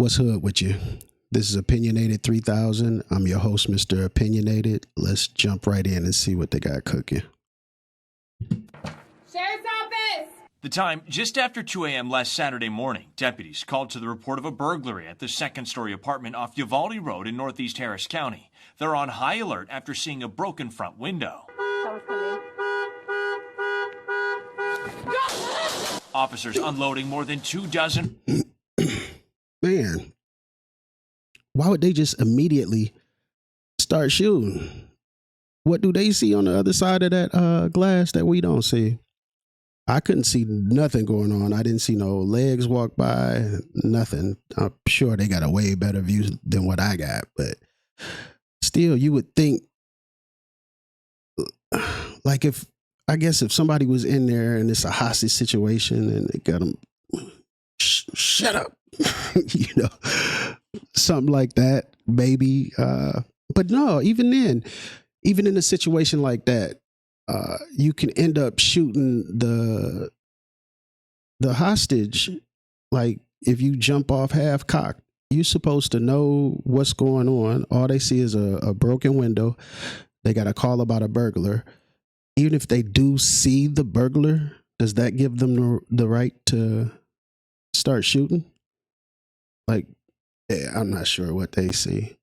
What's hood with you? This is Opinionated 3000. I'm your host, Mr. Opinionated. Let's jump right in and see what they got cooking. Sheriff's office! The time, just after 2 a.m. last Saturday morning, deputies called to the report of a burglary at the second-story apartment off Uvalde Road in northeast Harris County. They're on high alert after seeing a broken front window. That was coming. Officers unloading more than 24. Man, why would they just immediately start shooting? What do they see on the other side of that glass that we don't see? I couldn't see nothing going on. I didn't see no legs walk by, nothing. I'm sure they got a way better view than what I got, but still, you would think, like if somebody was in there and it's a hostage situation and they got them, shut up, something like that, maybe. But no, even then, even in a situation like that, you can end up shooting the hostage. Like if you jump off half cocked, you're supposed to know what's going on. All they see is a broken window. They got a call about a burglar. Even if they do see the burglar, does that give them the right to start shooting? Like, yeah, I'm not sure what they see.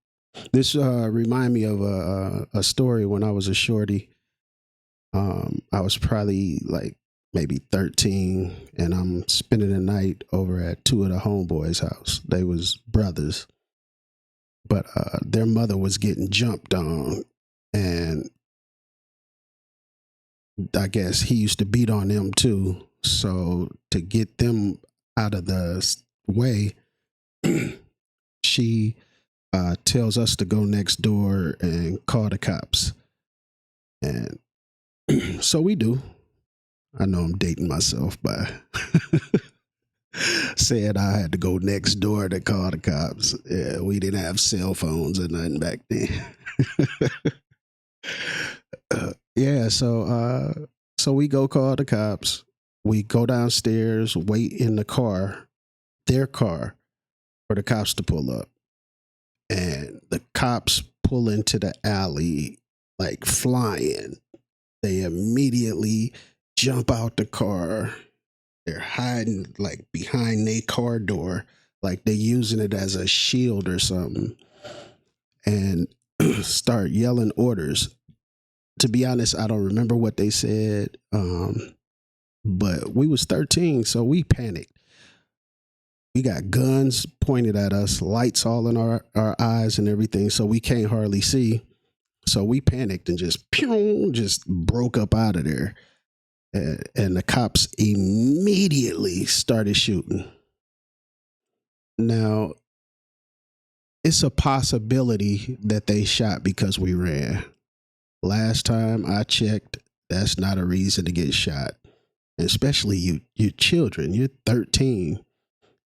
This remind me of a story when I was a shorty. I was probably like maybe 13, and I'm spending the night over at two of the homeboys' house. They was brothers, but their mother was getting jumped on, and I guess he used to beat on them too. So to get them out of the way, she tells us to go next door and call the cops. And so we do. I know I'm dating myself by saying I had to go next door to call the cops. Yeah, we didn't have cell phones or nothing back then. So we go call the cops. We go downstairs, wait in the car, their car, for the cops to pull up. And the cops pull into the alley like flying. They immediately jump out the car. They're hiding like behind their car door, like they're using it as a shield or something, and start yelling orders. To be honest, I don't remember what they said, but we was 13, so we panicked. We got guns pointed at us, lights all in our eyes and everything, so we can't hardly see. So we panicked and just broke up out of there. And the cops immediately started shooting. Now, it's a possibility that they shot because we ran. Last time I checked, that's not a reason to get shot. Especially you children. You're 13.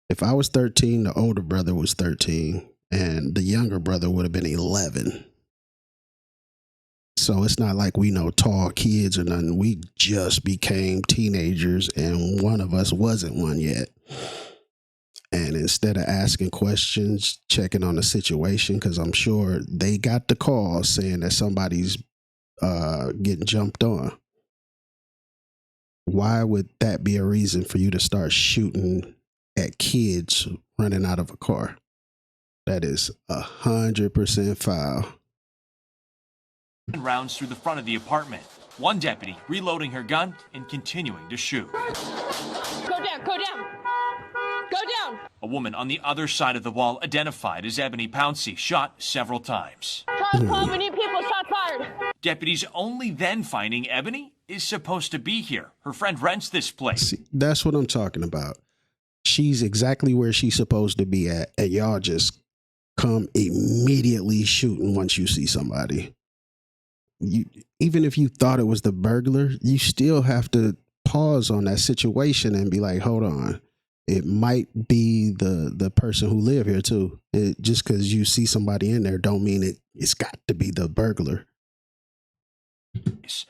If I was 13, the older brother was 13, and the younger brother would have been 11. So it's not like we know tall kids or nothing. We just became teenagers, and one of us wasn't one yet. And instead of asking questions, checking on the situation, because I'm sure they got the call saying that somebody's getting jumped on. Why would that be a reason for you to start shooting at kids running out of a car? That is 100% foul. Rounds through the front of the apartment. One deputy reloading her gun and continuing to shoot. Go down, go down. Go down. A woman on the other side of the wall, identified as Ebony Pouncey, shot several times. Charles 12, we need people, shots fired. Deputies only then finding Ebony is supposed to be here. Her friend rents this place. See, that's what I'm talking about. She's exactly where she's supposed to be at, and y'all just come immediately shooting once you see somebody. Even if you thought it was the burglar, you still have to pause on that situation and be like, hold on. It might be the person who live here too. Just because you see somebody in there don't mean it's got to be the burglar.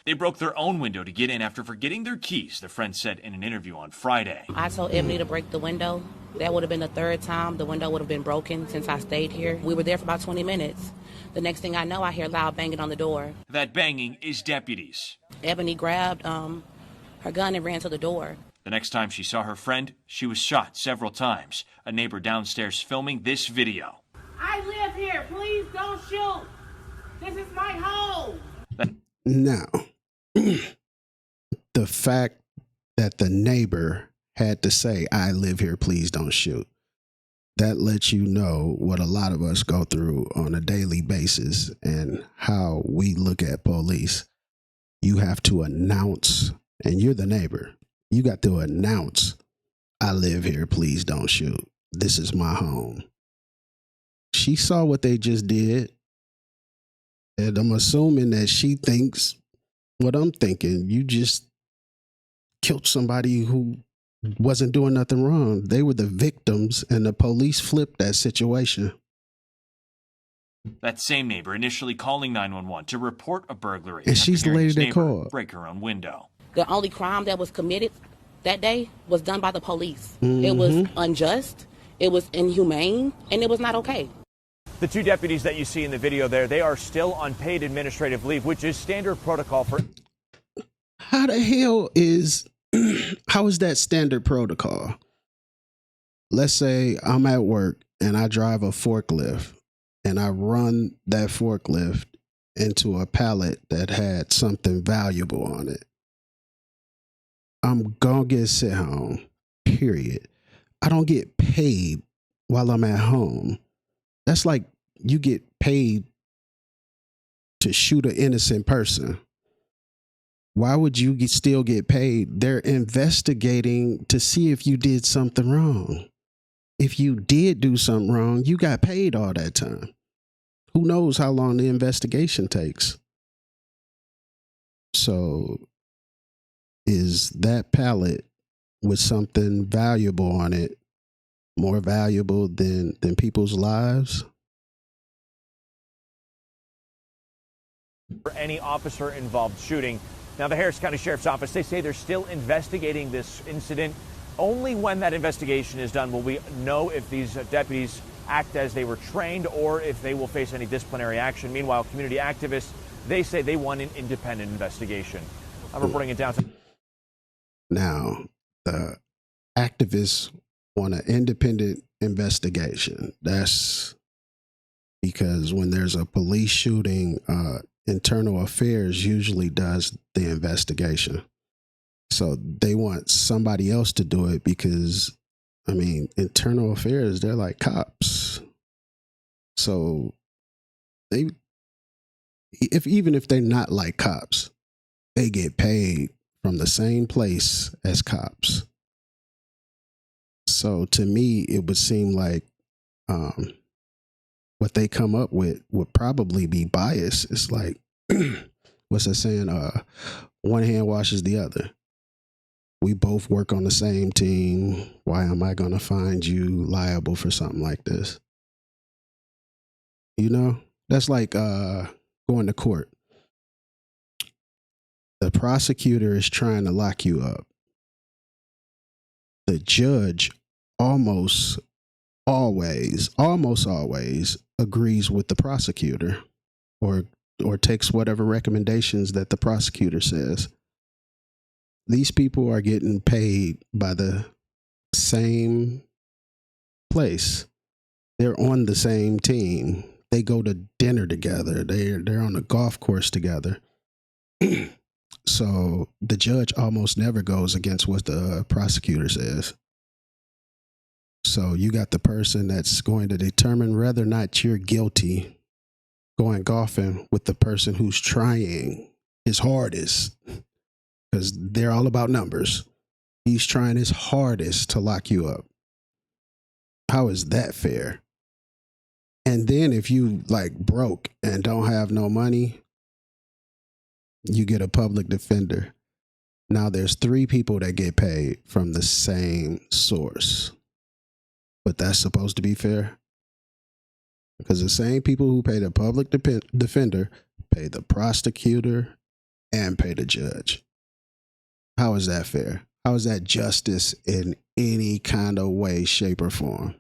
They broke their own window to get in after forgetting their keys, the friend said in an interview on Friday. I told Ebony to break the window. That would have been the third time the window would have been broken since I stayed here. We were there for about 20 minutes. The next thing I know, I hear loud banging on the door. That banging is deputies. Ebony grabbed her gun and ran to the door. The next time she saw her friend, she was shot several times. A neighbor downstairs filming this video. I live here. Please don't shoot. This is my home. Now, the fact that the neighbor had to say, I live here, please don't shoot, that lets you know what a lot of us go through on a daily basis and how we look at police. You have to announce, and you're the neighbor, you got to announce, I live here, please don't shoot. This is my home. She saw what they just did. And I'm assuming that she thinks what I'm thinking. You just killed somebody who wasn't doing nothing wrong. They were the victims, and the police flipped that situation. That same neighbor initially calling 911 to report a burglary. And she's the lady that called. Break her own window. The only crime that was committed that day was done by the police. It was unjust, it was inhumane, and it was not okay. The two deputies that you see in the video there, they are still on paid administrative leave, which is standard protocol for... How the hell is, how is that standard protocol? Let's say I'm at work and I drive a forklift and I run that forklift into a pallet that had something valuable on it. I'm gonna get sent home, period. I don't get paid while I'm at home. That's like you get paid to shoot an innocent person. Why would you still get paid? They're investigating to see if you did something wrong. If you did do something wrong, you got paid all that time. Who knows how long the investigation takes? So is that pallet with something valuable on it more valuable than people's lives? For any officer-involved shooting. Now, the Harris County Sheriff's Office, they say they're still investigating this incident. Only when that investigation is done will we know if these deputies act as they were trained or if they will face any disciplinary action. Meanwhile, community activists, they say they want an independent investigation. I'm reporting it down to... Now, the activists want an independent investigation. That's because when there's a police shooting, internal affairs usually does the investigation. So they want somebody else to do it because, I mean, internal affairs, they're like cops. So even if they're not like cops, they get paid from the same place as cops. So to me, it would seem like what they come up with would probably be biased. It's like, what's that saying? One hand washes the other. We both work on the same team. Why am I going to find you liable for something like this? You know, that's like going to court. The prosecutor is trying to lock you up. The judge almost always agrees with the prosecutor or takes whatever recommendations that the prosecutor says. These people are getting paid by the same place. They're on the same team. They go to dinner together. They're on a golf course together. So the judge almost never goes against what the prosecutor says. So you got the person that's going to determine whether or not you're guilty going golfing with the person who's trying his hardest, because they're all about numbers. He's trying his hardest to lock you up. How is that fair? And then if you like broke and don't have no money, you get a public defender. Now there's 3 people that get paid from the same source. But that's supposed to be fair? Because the same people who pay the public defender pay the prosecutor and pay the judge. How is that fair? How is that justice in any kind of way, shape, or form?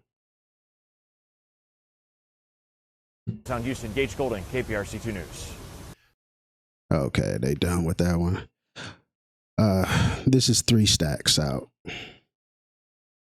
On Houston, Gage Golding, KPRC2 News. Okay, they done with that one. This is 3 stacks out.